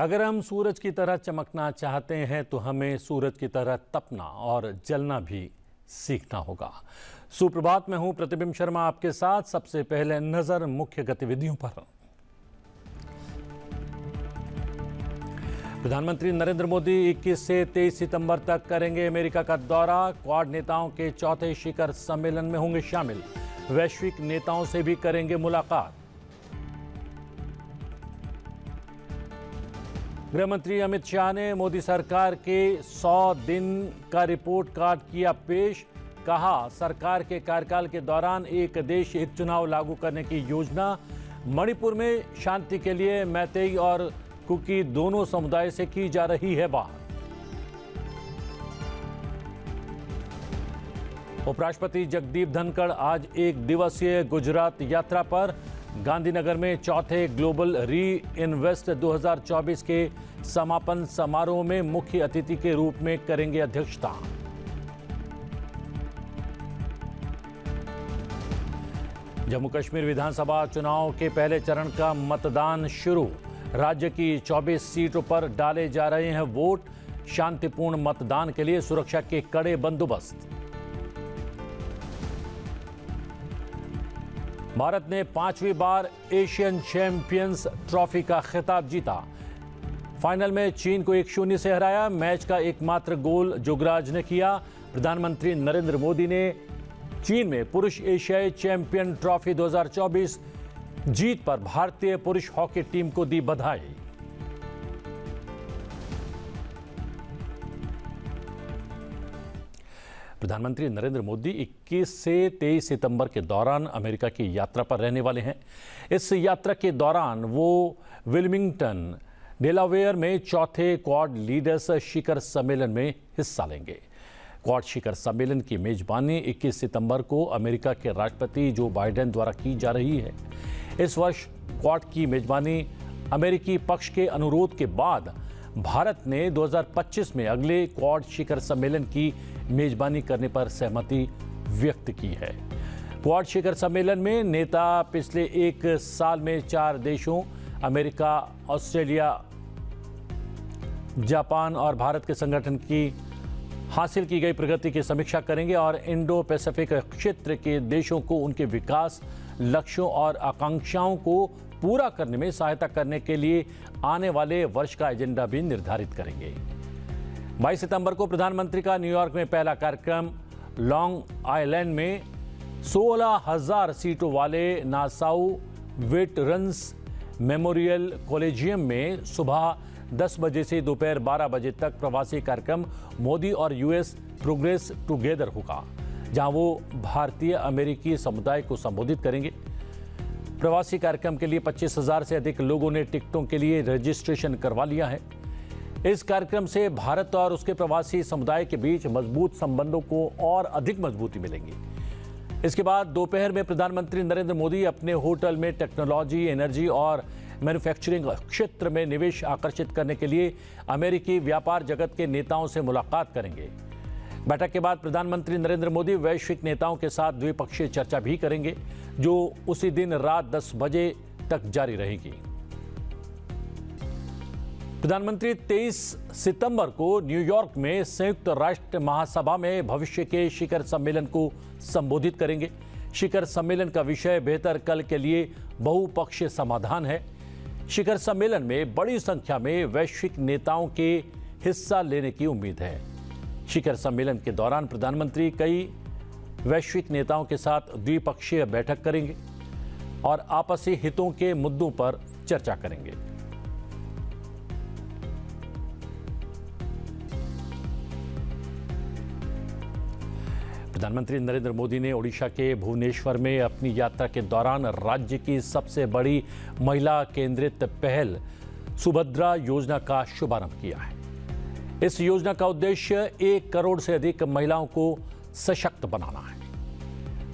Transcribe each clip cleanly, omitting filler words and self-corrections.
अगर हम सूरज की तरह चमकना चाहते हैं तो हमें सूरज की तरह तपना और जलना भी सीखना होगा। सुप्रभात, मैं हूं प्रतिबिंब शर्मा आपके साथ। सबसे पहले नजर मुख्य गतिविधियों पर। प्रधानमंत्री नरेंद्र मोदी 21 से 23 सितंबर तक करेंगे अमेरिका का दौरा। क्वाड नेताओं के चौथे शिखर सम्मेलन में होंगे शामिल। वैश्विक नेताओं से भी करेंगे मुलाकात। गृहमंत्री अमित शाह ने मोदी सरकार के 100 दिन का रिपोर्ट कार्ड किया पेश। कहा, सरकार के कार्यकाल के दौरान एक देश एक चुनाव लागू करने की योजना। मणिपुर में शांति के लिए मैतेई और कुकी दोनों समुदाय से की जा रही है बात। उपराष्ट्रपति जगदीप धनखड़ आज एक दिवसीय गुजरात यात्रा पर। गांधीनगर में चौथे ग्लोबल री इन्वेस्ट 2024 के समापन समारोह में मुख्य अतिथि के रूप में करेंगे अध्यक्षता। जम्मू कश्मीर विधानसभा चुनाव के पहले चरण का मतदान शुरू। राज्य की 24 सीटों पर डाले जा रहे हैं वोट। शांतिपूर्ण मतदान के लिए सुरक्षा के कड़े बंदोबस्त। भारत ने 5वीं बार एशियन चैंपियंस ट्रॉफी का खिताब जीता। फाइनल में चीन को 1-0 से हराया। मैच का एकमात्र गोल जुगराज ने किया। प्रधानमंत्री नरेंद्र मोदी ने चीन में पुरुष एशियाई चैंपियन ट्रॉफी 2024 जीत पर भारतीय पुरुष हॉकी टीम को दी बधाई। प्रधानमंत्री नरेंद्र मोदी 21 से 23 सितंबर के दौरान अमेरिका की यात्रा पर रहने वाले हैं। इस यात्रा के दौरान वो विल्मिंगटन, डेलावेयर में चौथे क्वाड लीडर्स शिखर सम्मेलन में हिस्सा लेंगे। क्वाड शिखर सम्मेलन की मेजबानी 21 सितंबर को अमेरिका के राष्ट्रपति जो बाइडेन द्वारा की जा रही है। इस वर्ष क्वाड की मेजबानी अमेरिकी पक्ष के अनुरोध के बाद भारत ने 2025 में अगले क्वाड शिखर सम्मेलन की मेजबानी करने पर सहमति व्यक्त की है। क्वाड शिखर सम्मेलन में नेता पिछले एक साल में 4 देशों अमेरिका, ऑस्ट्रेलिया, जापान और भारत के संगठन की हासिल की गई प्रगति की समीक्षा करेंगे और इंडो पैसिफिक क्षेत्र के देशों को उनके विकास लक्ष्यों और आकांक्षाओं को पूरा करने में सहायता करने के लिए आने वाले वर्ष का एजेंडा भी निर्धारित करेंगे। 22 सितंबर को प्रधानमंत्री का न्यूयॉर्क में पहला कार्यक्रम। लॉन्ग आइलैंड में 16,000 सीटों वाले नासाउ वेटरन्स मेमोरियल कॉलेजियम में सुबह 10 बजे से दोपहर 12 बजे तक प्रवासी कार्यक्रम मोदी और यूएस प्रोग्रेस टुगेदर होगा, जहां वो भारतीय अमेरिकी समुदाय को संबोधित करेंगे। प्रवासी कार्यक्रम के लिए 25,000 से अधिक लोगों ने टिकटों के लिए रजिस्ट्रेशन करवा लिया है। इस कार्यक्रम से भारत और उसके प्रवासी समुदाय के बीच मजबूत संबंधों को और अधिक मजबूती मिलेगी। इसके बाद दोपहर में प्रधानमंत्री नरेंद्र मोदी अपने होटल में टेक्नोलॉजी, एनर्जी और मैन्युफैक्चरिंग क्षेत्र में निवेश आकर्षित करने के लिए अमेरिकी व्यापार जगत के नेताओं से मुलाकात करेंगे। बैठक के बाद प्रधानमंत्री नरेंद्र मोदी वैश्विक नेताओं के साथ द्विपक्षीय चर्चा भी करेंगे, जो उसी दिन रात 10 बजे तक जारी रहेगी। प्रधानमंत्री 23 सितंबर को न्यूयॉर्क में संयुक्त राष्ट्र महासभा में भविष्य के शिखर सम्मेलन को संबोधित करेंगे। शिखर सम्मेलन का विषय बेहतर कल के लिए बहुपक्षीय समाधान है। शिखर सम्मेलन में बड़ी संख्या में वैश्विक नेताओं के हिस्सा लेने की उम्मीद है। शिखर सम्मेलन के दौरान प्रधानमंत्री कई वैश्विक नेताओं के साथ द्विपक्षीय बैठक करेंगे और आपसी हितों के मुद्दों पर चर्चा करेंगे। प्रधानमंत्री नरेंद्र मोदी ने ओडिशा के भुवनेश्वर में अपनी यात्रा के दौरान राज्य की सबसे बड़ी महिला केंद्रित पहल सुभद्रा योजना का शुभारंभ किया है। इस योजना का उद्देश्य 1 करोड़ से अधिक महिलाओं को सशक्त बनाना है।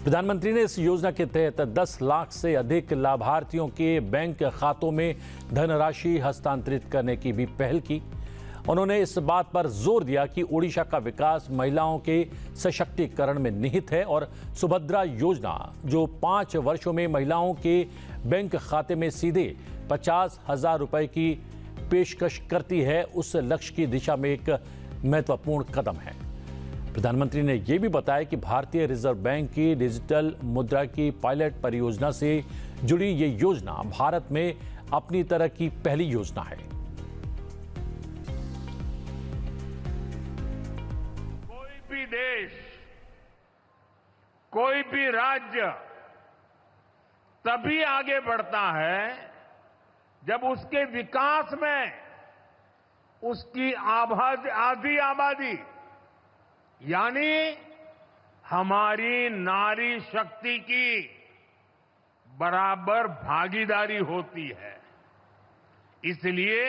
प्रधानमंत्री ने इस योजना के तहत 10 लाख से अधिक लाभार्थियों के बैंक खातों में धनराशि हस्तांतरित करने की भी पहल की। उन्होंने इस बात पर जोर दिया कि ओडिशा का विकास महिलाओं के सशक्तिकरण में निहित है और सुभद्रा योजना, जो 5 वर्षों में महिलाओं के बैंक खाते में सीधे 50,000 रुपए की पेशकश करती है उस लक्ष्य की दिशा में एक महत्वपूर्ण कदम है। प्रधानमंत्री ने यह भी बताया कि भारतीय रिजर्व बैंक की डिजिटल मुद्रा की पायलट परियोजना से जुड़ी ये योजना भारत में अपनी तरह की पहली योजना है। कोई भी देश, कोई भी राज्य तभी आगे बढ़ता है जब उसके विकास में उसकी आधी आबादी यानी हमारी नारी शक्ति की बराबर भागीदारी होती है। इसलिए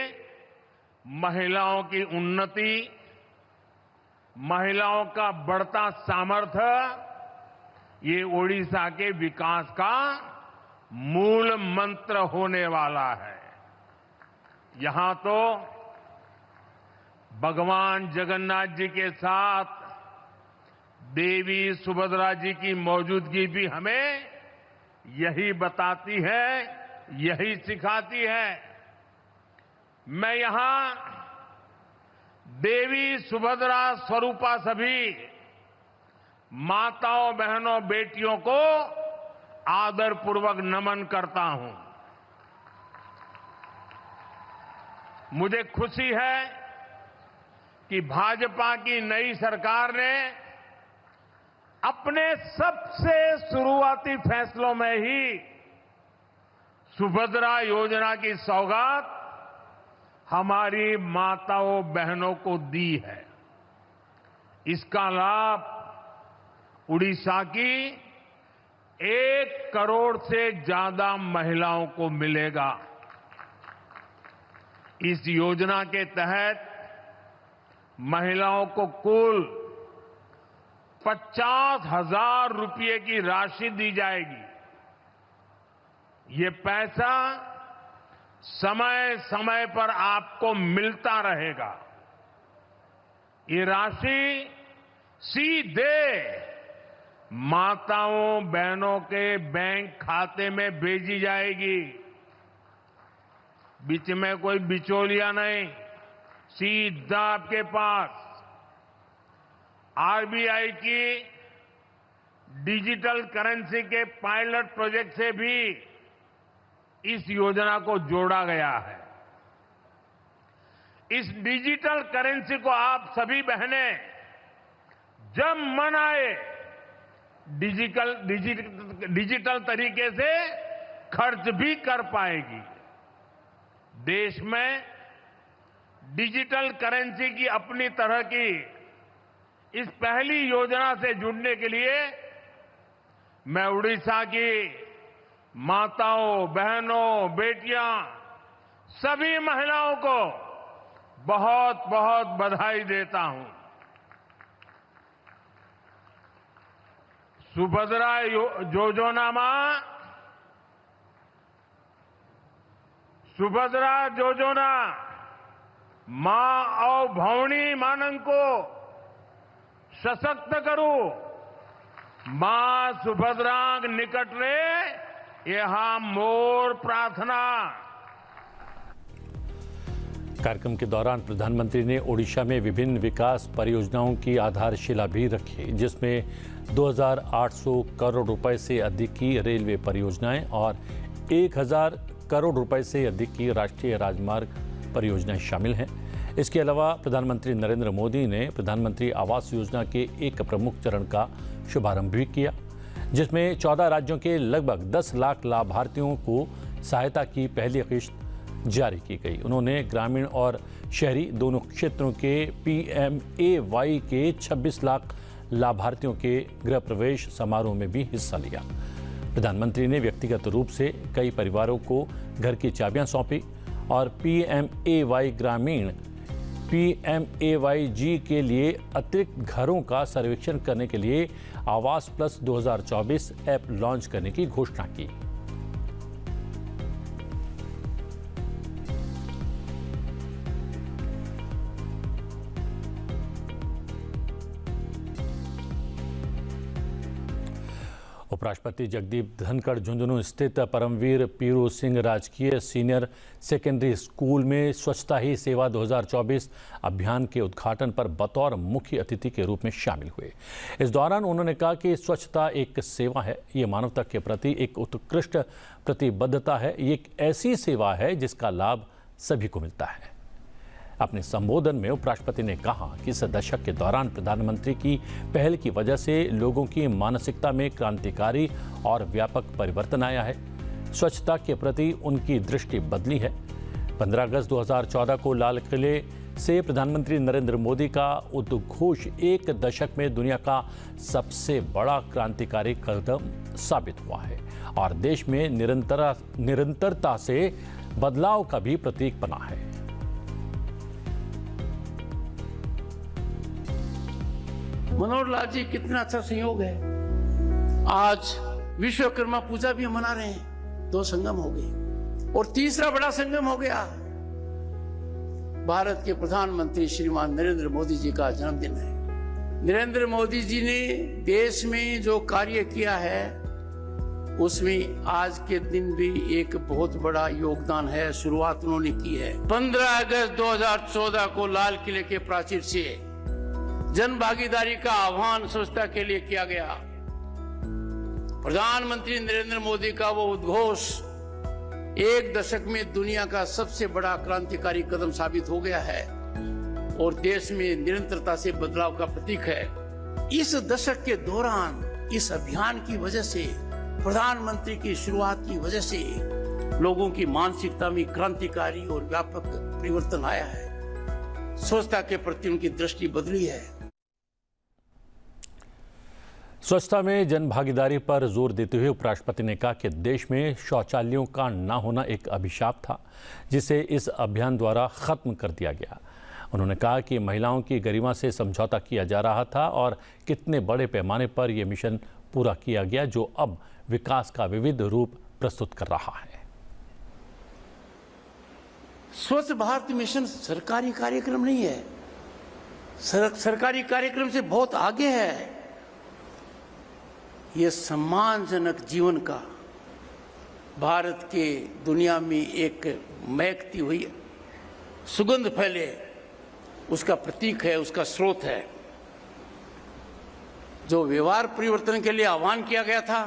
महिलाओं की उन्नति, महिलाओं का बढ़ता सामर्थ्य ये ओडिशा के विकास का मूल मंत्र होने वाला है। यहां तो भगवान जगन्नाथ जी के साथ देवी सुभद्रा जी की मौजूदगी भी हमें यही बताती है, यही सिखाती है। मैं यहां देवी सुभद्रा स्वरूपा सभी माताओं, बहनों, बेटियों को आदरपूर्वक नमन करता हूं। मुझे खुशी है कि भाजपा की नई सरकार ने अपने सबसे शुरुआती फैसलों में ही सुभद्रा योजना की सौगात हमारी माताओं, बहनों को दी है। इसका लाभ उड़ीसा की 1 करोड़ से ज्यादा महिलाओं को मिलेगा। इस योजना के तहत महिलाओं को कुल 50,000 रुपये की राशि दी जाएगी। ये पैसा समय समय पर आपको मिलता रहेगा। ये राशि सीधे माताओं, बहनों के बैंक खाते में भेजी जाएगी। बीच में कोई बिचौलिया नहीं, सीधा आपके पास। आरबीआई की डिजिटल करेंसी के पायलट प्रोजेक्ट से भी इस योजना को जोड़ा गया है। इस डिजिटल करेंसी को आप सभी बहनें जब मन आए डिजिटल तरीके से खर्च भी कर पाएगी। देश में डिजिटल करेंसी की अपनी तरह की इस पहली योजना से जुड़ने के लिए मैं उड़ीसा की माताओं, बहनों, बेटियां, सभी महिलाओं को बहुत बहुत बधाई देता हूं। सुभद्रा योजना मां और भौणी मानंग को सशक्त करू, मां सुभद्रांग निकट रे यहां मोर प्रार्थना। कार्यक्रम के दौरान प्रधानमंत्री ने ओडिशा में विभिन्न विकास परियोजनाओं की आधारशिला भी रखी, जिसमें 2,800 करोड़ रुपए से अधिक की रेलवे परियोजनाएं और 1,000 करोड़ रुपए से अधिक की राष्ट्रीय राजमार्ग परियोजनाएं शामिल हैं। इसके अलावा प्रधानमंत्री नरेंद्र मोदी ने प्रधानमंत्री आवास योजना के एक प्रमुख चरण का शुभारंभ भी किया, जिसमें 14 राज्यों के लगभग 10 लाख लाभार्थियों को सहायता की पहली किश्त जारी की गई। उन्होंने ग्रामीण और शहरी दोनों क्षेत्रों के PMAY के 26 लाख लाभार्थियों के गृह प्रवेश समारोह में भी हिस्सा लिया। प्रधानमंत्री ने व्यक्तिगत रूप से कई परिवारों को घर की चाबियां सौंपी और PMAY ग्रामीण PMAYG के लिए अतिरिक्त घरों का सर्वेक्षण करने के लिए आवास प्लस 2024 ऐप लॉन्च करने की घोषणा की। उपराष्ट्रपति जगदीप धनखड़ झुंझुनू स्थित परमवीर पीरू सिंह राजकीय सीनियर सेकेंडरी स्कूल में स्वच्छता ही सेवा 2024 अभियान के उद्घाटन पर बतौर मुख्य अतिथि के रूप में शामिल हुए। इस दौरान उन्होंने कहा कि स्वच्छता एक सेवा है, ये मानवता के प्रति एक उत्कृष्ट प्रतिबद्धता है, ये एक ऐसी सेवा है जिसका लाभ सभी को मिलता है। अपने संबोधन में उपराष्ट्रपति ने कहा कि इस दशक के दौरान प्रधानमंत्री की पहल की वजह से लोगों की मानसिकता में क्रांतिकारी और व्यापक परिवर्तन आया है। स्वच्छता के प्रति उनकी दृष्टि बदली है। 15 अगस्त 2014 को लाल किले से प्रधानमंत्री नरेंद्र मोदी का उद्घोष एक दशक में दुनिया का सबसे बड़ा क्रांतिकारी कदम साबित हुआ है और देश में निरंतरता से बदलाव का भी प्रतीक बना है। मनोहर लाल जी, कितना अच्छा संयोग है। आज विश्वकर्मा पूजा भी हम मना रहे हैं। 2 संगम हो गए और तीसरा बड़ा संगम हो गया। भारत के प्रधानमंत्री श्रीमान नरेंद्र मोदी जी का जन्मदिन है। नरेंद्र मोदी जी ने देश में जो कार्य किया है उसमें आज के दिन भी एक बहुत बड़ा योगदान है। शुरुआत उन्होंने की है। 15 अगस्त 2014 को लाल किले के प्राचीर से जन भागीदारी का आह्वान स्वच्छता के लिए किया गया। प्रधानमंत्री नरेंद्र मोदी का वो उद्घोष एक दशक में दुनिया का सबसे बड़ा क्रांतिकारी कदम साबित हो गया है और देश में निरंतरता से बदलाव का प्रतीक है। इस दशक के दौरान इस अभियान की वजह से, प्रधानमंत्री की शुरुआत की वजह से लोगों की मानसिकता में क्रांतिकारी और व्यापक परिवर्तन आया है। स्वच्छता के प्रति उनकी दृष्टि बदली है। स्वच्छता में जन भागीदारी पर जोर देते हुए उपराष्ट्रपति ने कहा कि देश में शौचालयों का न होना एक अभिशाप था जिसे इस अभियान द्वारा खत्म कर दिया गया। उन्होंने कहा कि महिलाओं की गरिमा से समझौता किया जा रहा था और कितने बड़े पैमाने पर यह मिशन पूरा किया गया जो अब विकास का विविध रूप प्रस्तुत कर रहा है। स्वच्छ भारत मिशन सरकारी कार्यक्रम नहीं है, सरकारी कार्यक्रम से बहुत आगे है। ये सम्मानजनक जीवन का, भारत के दुनिया में एक महकती हुई सुगंध फैले, उसका प्रतीक है, उसका स्रोत है। जो व्यवहार परिवर्तन के लिए आह्वान किया गया था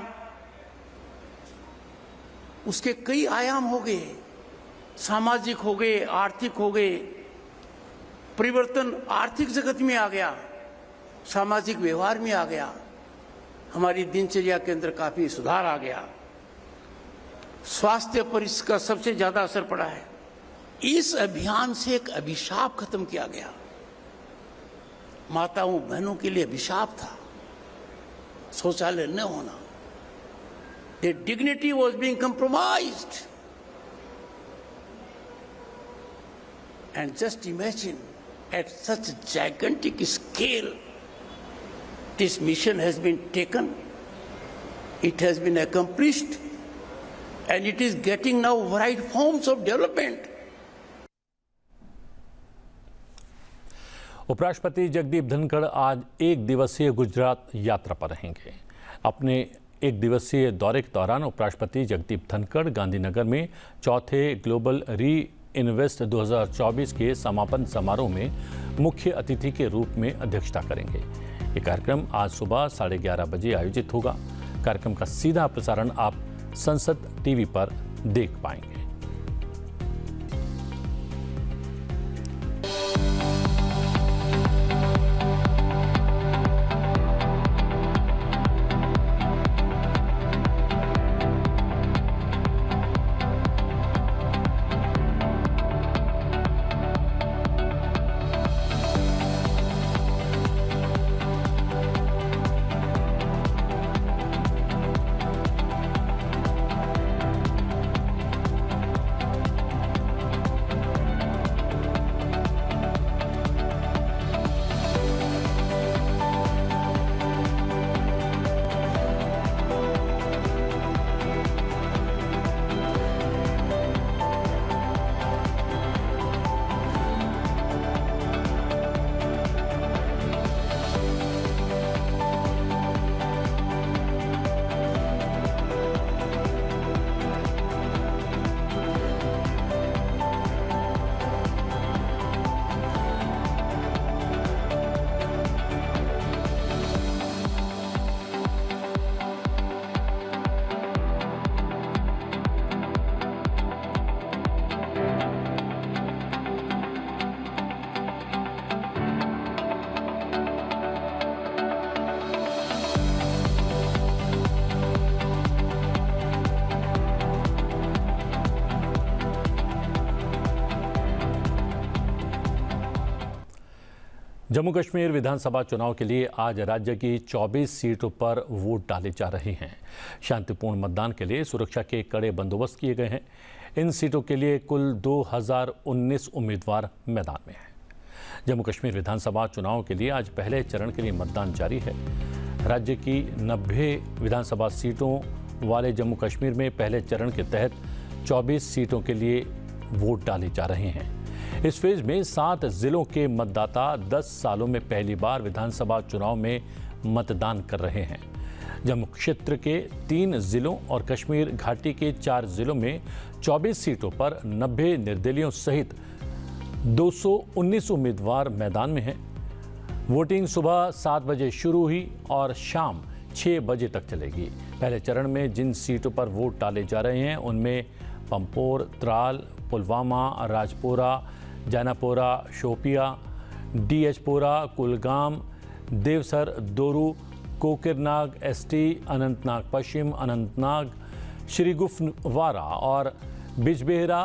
उसके कई आयाम हो गए, सामाजिक हो गए, आर्थिक हो गए। परिवर्तन आर्थिक जगत में आ गया, सामाजिक व्यवहार में आ गया, हमारी दिनचर्या के अंदर काफी सुधार आ गया। स्वास्थ्य पर इसका सबसे ज्यादा असर पड़ा है। इस अभियान से एक अभिशाप खत्म किया गया। माताओं बहनों के लिए अभिशाप था शौचालय न होना। Their dignity was being compromised. And just imagine, at such a gigantic scale, this mission has been taken, it has been accomplished, and it is getting now varied forms of development. उपराष्ट्रपति जगदीप धनखड़ आज 1 दिवसीय गुजरात यात्रा पर रहेंगे। अपने 1 दिवसीय दौरे के दौरान उपराष्ट्रपति जगदीप धनखड़ गांधीनगर में चौथे ग्लोबल री इन्वेस्ट 2024 के समापन समारोह में मुख्य अतिथि के रूप में अध्यक्षता करेंगे। ये कार्यक्रम आज सुबह 11:30 बजे आयोजित होगा। कार्यक्रम का सीधा प्रसारण आप संसद टीवी पर देख पाएंगे। जम्मू कश्मीर विधानसभा चुनाव के लिए आज राज्य की 24 सीटों पर वोट डाले जा रहे हैं। शांतिपूर्ण मतदान के लिए सुरक्षा के कड़े बंदोबस्त किए गए हैं। इन सीटों के लिए कुल 2019 उम्मीदवार मैदान में हैं। जम्मू कश्मीर विधानसभा चुनाव के लिए आज पहले चरण के लिए मतदान जारी है। राज्य की 90 विधानसभा सीटों वाले जम्मू कश्मीर में पहले चरण के तहत 24 सीटों के लिए वोट डाले जा रहे हैं। इस फेज में 7 जिलों के मतदाता 10 सालों में पहली बार विधानसभा चुनाव में मतदान कर रहे हैं। जम्मू क्षेत्र के 3 जिलों और कश्मीर घाटी के 4 जिलों में 24 सीटों पर 90 निर्दलीयों सहित 219 उम्मीदवार मैदान में हैं। वोटिंग सुबह 7 बजे शुरू हुई और शाम 6 बजे तक चलेगी। पहले चरण में जिन सीटों पर वोट डाले जा रहे हैं उनमें पंपोर, त्राल, पुलवामा, राजपुरा, जैनापोरा, शोपिया, डीएचपोरा, कुलगाम, देवसर, दोरू, कोकिरनाग एसटी, अनंतनाग पश्चिम, अनंतनाग, श्रीगुफ्तवारा और बिजबेहरा,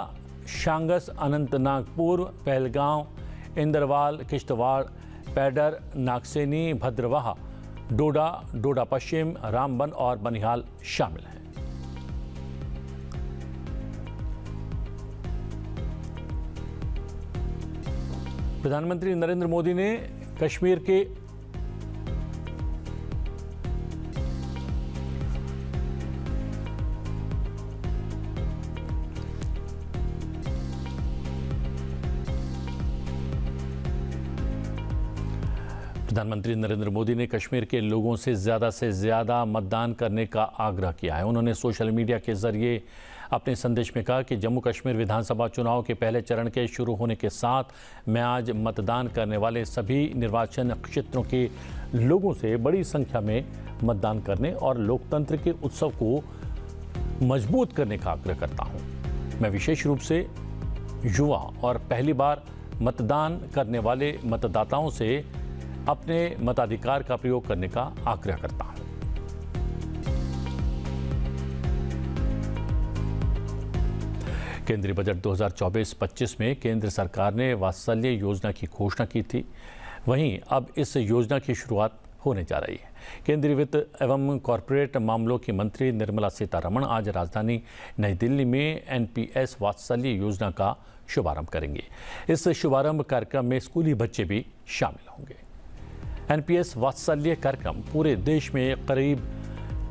शांगस, अनंतनाग पूर्व, पहलगांव, इंदरवाल, किश्तवाड़, पैडर, नागसेनी, भद्रवाह, डोडा, डोडा पश्चिम, रामबन और बनिहाल शामिल हैं। प्रधानमंत्री नरेंद्र मोदी ने कश्मीर के कश्मीर के लोगों से ज़्यादा मतदान करने का आग्रह किया है। उन्होंने सोशल मीडिया के जरिए अपने संदेश में कहा कि जम्मू कश्मीर विधानसभा चुनाव के पहले चरण के शुरू होने के साथ मैं आज मतदान करने वाले सभी निर्वाचन क्षेत्रों के लोगों से बड़ी संख्या में मतदान करने और लोकतंत्र के उत्सव को मजबूत करने का आग्रह करता हूं। मैं विशेष रूप से युवा और पहली बार मतदान करने वाले मतदाताओं से अपने मताधिकार का प्रयोग करने का आग्रह करता हूं। केंद्रीय बजट 2024-25 में केंद्र सरकार ने वात्सल्य योजना की घोषणा की थी। वहीं अब इस योजना की शुरुआत होने जा रही है। केंद्रीय वित्त एवं कॉरपोरेट मामलों की मंत्री निर्मला सीतारमण आज राजधानी नई दिल्ली में एनपीएस वात्सल्य योजना का शुभारंभ करेंगे। इस शुभारंभ कार्यक्रम में स्कूली बच्चे भी शामिल होंगे। एनपीएस वात्सल्य कार्यक्रम पूरे देश में करीब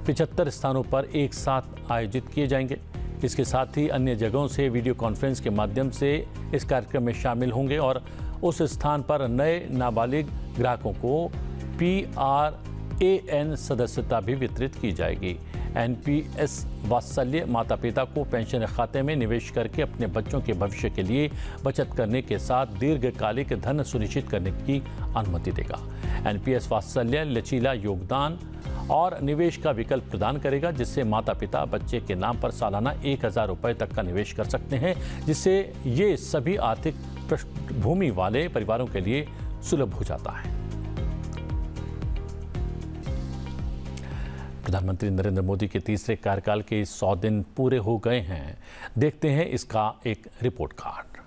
75 स्थानों पर एक साथ आयोजित किए जाएंगे। इसके साथ ही अन्य जगहों से वीडियो कॉन्फ्रेंस के माध्यम से इस कार्यक्रम में शामिल होंगे और उस स्थान पर नए नाबालिग ग्राहकों को PRAN सदस्यता भी वितरित की जाएगी। एनपीएस वात्सल्य माता पिता को पेंशन खाते में निवेश करके अपने बच्चों के भविष्य के लिए बचत करने के साथ दीर्घकालिक धन सुनिश्चित करने की अनुमति देगा। एनपीएस वात्सल्य लचीला योगदान और निवेश का विकल्प प्रदान करेगा, जिससे माता पिता बच्चे के नाम पर सालाना 1000 रुपये तक का निवेश कर सकते हैं, जिससे ये सभी आर्थिक पृष्ठभूमि वाले परिवारों के लिए सुलभ हो जाता है। प्रधानमंत्री नरेंद्र मोदी के तीसरे कार्यकाल के 100 दिन पूरे हो गए हैं। देखते हैं इसका एक रिपोर्ट कार्ड।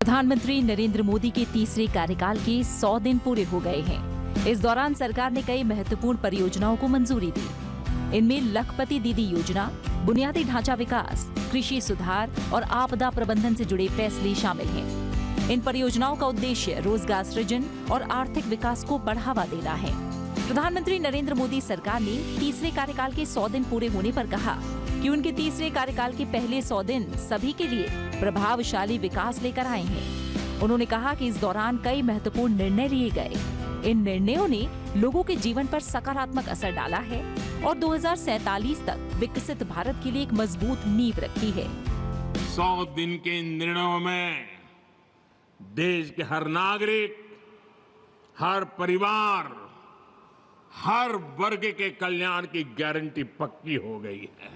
प्रधानमंत्री नरेंद्र मोदी के तीसरे कार्यकाल के 100 दिन पूरे हो गए हैं। इस दौरान सरकार ने कई महत्वपूर्ण परियोजनाओं को मंजूरी दी। इनमें लखपति दीदी योजना, बुनियादी ढांचा विकास, कृषि सुधार और आपदा प्रबंधन से जुड़े फैसले शामिल हैं। इन परियोजनाओं का उद्देश्य रोजगार सृजन और आर्थिक विकास को बढ़ावा देना है। प्रधानमंत्री नरेंद्र मोदी सरकार ने तीसरे कार्यकाल के 100 दिन पूरे होने पर कहा कि उनके तीसरे कार्यकाल के पहले 100 दिन सभी के लिए प्रभावशाली विकास लेकर आए हैं। उन्होंने कहा कि इस दौरान कई महत्वपूर्ण निर्णय लिए गए। इन निर्णयों ने लोगों के जीवन पर सकारात्मक असर डाला है और 2047 तक विकसित भारत के लिए एक मजबूत नींव रखी है। 100 दिन के इन निर्णयों में देश के हर नागरिक, हर परिवार, हर वर्ग के कल्याण की गारंटी पक्की हो गई है।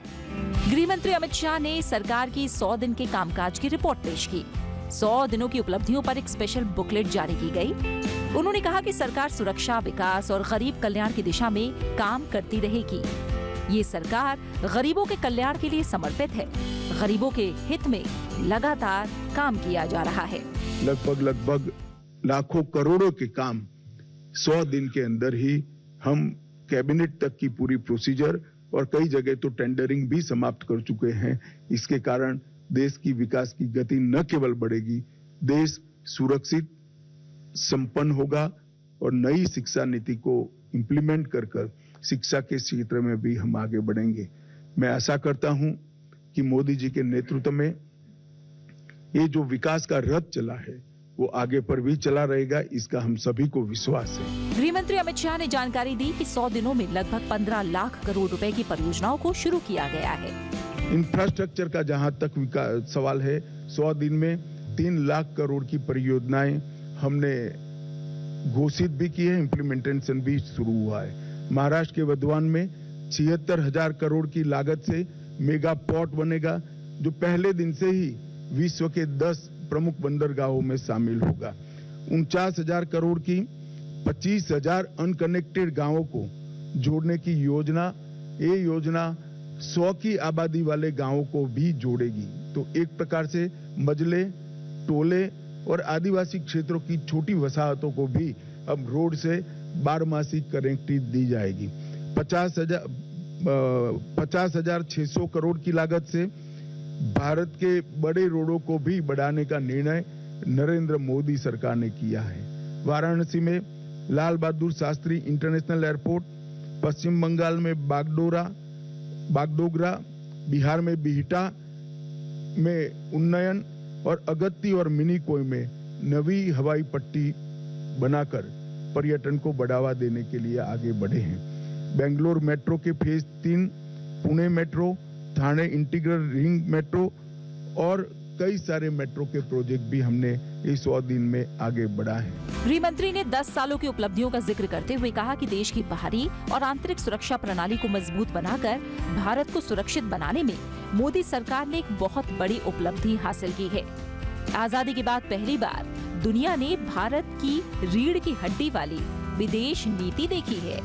गृह मंत्री अमित शाह ने सरकार की 100 दिन के कामकाज की रिपोर्ट पेश की। 100 दिनों की उपलब्धियों पर एक स्पेशल बुकलेट जारी की गई। उन्होंने कहा कि सरकार सुरक्षा, विकास और गरीब कल्याण की दिशा में काम करती रहेगी। ये सरकार गरीबों के कल्याण के लिए समर्पित है। गरीबों के हित में लगातार काम किया जा रहा है। लगभग लाखों करोड़ों के काम 100 दिन के अंदर ही हम कैबिनेट तक की पूरी प्रोसीजर और कई जगह तो टेंडरिंग भी समाप्त कर चुके हैं। इसके कारण देश की विकास की गति न केवल बढ़ेगी, देश सुरक्षित संपन्न होगा और नई शिक्षा नीति को इंप्लीमेंट कर शिक्षा के क्षेत्र में भी हम आगे बढ़ेंगे। मैं आशा करता हूं कि मोदी जी के नेतृत्व में ये जो विकास का रथ चला है वो आगे पर भी चला रहेगा, इसका हम सभी को विश्वास है। गृह मंत्री अमित शाह ने जानकारी दी कि 100 दिनों में लगभग 15 लाख करोड़ रुपए की परियोजनाओं को शुरू किया गया है। इंफ्रास्ट्रक्चर का जहां तक सवाल है, 100 दिन में 3 लाख करोड़ की परियोजनाएं हमने घोषित भी की है, इम्प्लीमेंटेशन भी शुरू हुआ है। महाराष्ट्र के वधवान में 76,000 करोड़ की लागत से मेगा पोर्ट बनेगा, जो पहले दिन से ही विश्व के 10 प्रमुख बंदरगाहों में शामिल होगा। 49,000 करोड़ की 25,000 अनकनेक्टेड गांवों को जोड़ने की योजना, ये योजना 100 की आबादी वाले गांवों को भी जोड़ेगी। तो एक प्रकार से मजले, टोले और आदिवासी क्षेत्रों की छोटी वसाहतों को भी अब रोड से 12मासी कनेक्टिविटी दी जाएगी। 50,600 करोड़ की लागत से भारत के बड़े रोडों को भी बढ़ाने का निर्णय नरेंद्र मोदी सरकार ने किया है। वाराणसी में लाल बहादुर शास्त्री इंटरनेशनल एयरपोर्ट, पश्चिम बंगाल में बागडोगरा, बिहार में बिहटा में उन्नयन और अगत्ती और मिनीकोय में नवी हवाई पट्टी बनाकर पर्यटन को बढ़ावा देने के लिए आगे बढ़े हैं। बेंगलोर मेट्रो के phase 3, Pune metro, Thane integral ring metro और कई सारे मेट्रो के प्रोजेक्ट भी हमने इस 100 दिन में आगे बढ़ा है। गृह मंत्री ने 10 सालों की उपलब्धियों का जिक्र करते हुए कहा कि देश की बाहरी और आंतरिक सुरक्षा प्रणाली को मजबूत बनाकर भारत को सुरक्षित बनाने में मोदी सरकार ने एक बहुत बड़ी उपलब्धि हासिल की है। आजादी के बाद पहली बार दुनिया ने भारत की रीढ़ की हड्डी वाली विदेश नीति देखी है।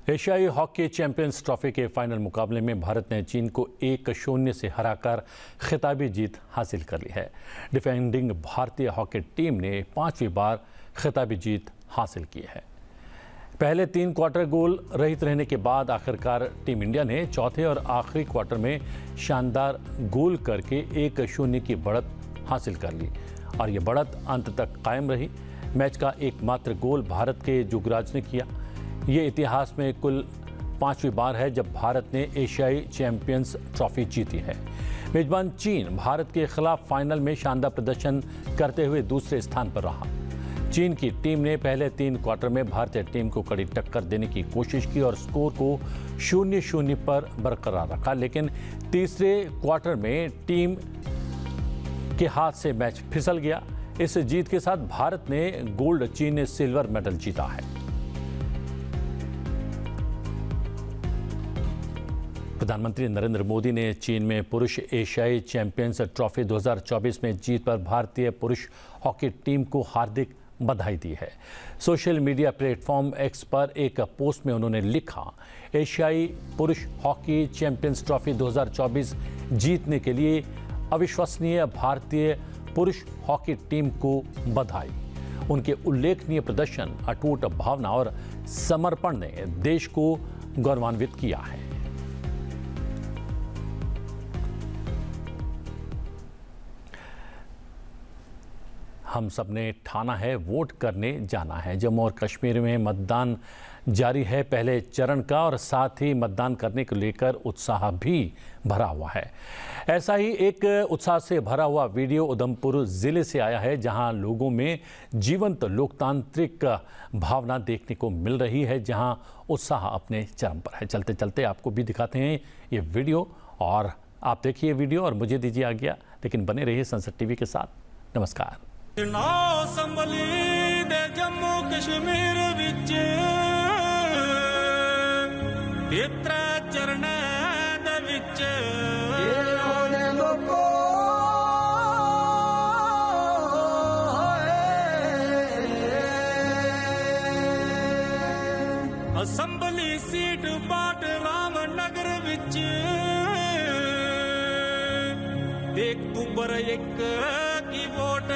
एशियाई हॉकी चैंपियंस ट्रॉफी के फाइनल मुकाबले में भारत ने चीन को 1-0 से हराकर खिताबी जीत हासिल कर ली है। डिफेंडिंग भारतीय हॉकी टीम ने 5वीं बार खिताबी जीत हासिल की है। पहले 3 क्वार्टर गोल रहित रहने के बाद आखिरकार टीम इंडिया ने चौथे और आखिरी क्वार्टर में शानदार गोल करके 1-0 की बढ़त हासिल कर ली और ये बढ़त अंत तक कायम रही। मैच का एकमात्र गोल भारत के जुगराज ने किया। ये इतिहास में कुल 5वीं बार है जब भारत ने एशियाई चैंपियंस ट्रॉफी जीती है। मेजबान चीन भारत के खिलाफ फाइनल में शानदार प्रदर्शन करते हुए दूसरे स्थान पर रहा। चीन की टीम ने पहले 3 क्वार्टर में भारतीय टीम को कड़ी टक्कर देने की कोशिश की और स्कोर को 0-0 पर बरकरार रखा, लेकिन तीसरे क्वार्टर में टीम के हाथ से मैच फिसल गया। इस जीत के साथ भारत ने गोल्ड, चीन ने सिल्वर मेडल जीता है। प्रधानमंत्री नरेंद्र मोदी ने चीन में पुरुष एशियाई चैंपियंस ट्रॉफी 2024 में जीत पर भारतीय पुरुष हॉकी टीम को हार्दिक बधाई दी है। सोशल मीडिया प्लेटफॉर्म एक्स पर एक पोस्ट में उन्होंने लिखा, एशियाई पुरुष हॉकी चैंपियंस ट्रॉफी 2024 जीतने के लिए अविश्वसनीय भारतीय पुरुष हॉकी टीम को बधाई। उनके उल्लेखनीय प्रदर्शन, अटूट भावना और समर्पण ने देश को गौरवान्वित किया है। हम सब ने ठाना है, वोट करने जाना है। जम्मू और कश्मीर में मतदान जारी है पहले चरण का और साथ ही मतदान करने को लेकर उत्साह भी भरा हुआ है। ऐसा ही एक उत्साह से भरा हुआ वीडियो उधमपुर जिले से आया है, जहां लोगों में जीवंत लोकतांत्रिक भावना देखने को मिल रही है, जहां उत्साह अपने चरम पर है। चलते चलते आपको भी दिखाते हैं ये वीडियो और आप देखिए वीडियो और मुझे दीजिए आज्ञा, लेकिन बने रहिए संसद टीवी के साथ। नमस्कार। असम्बली दे जम्मू कश्मीर विच तेत्रा चरण दे विच असम्बली सीट बाट रामनगर विच 1 अक्तूबर 1 की वोट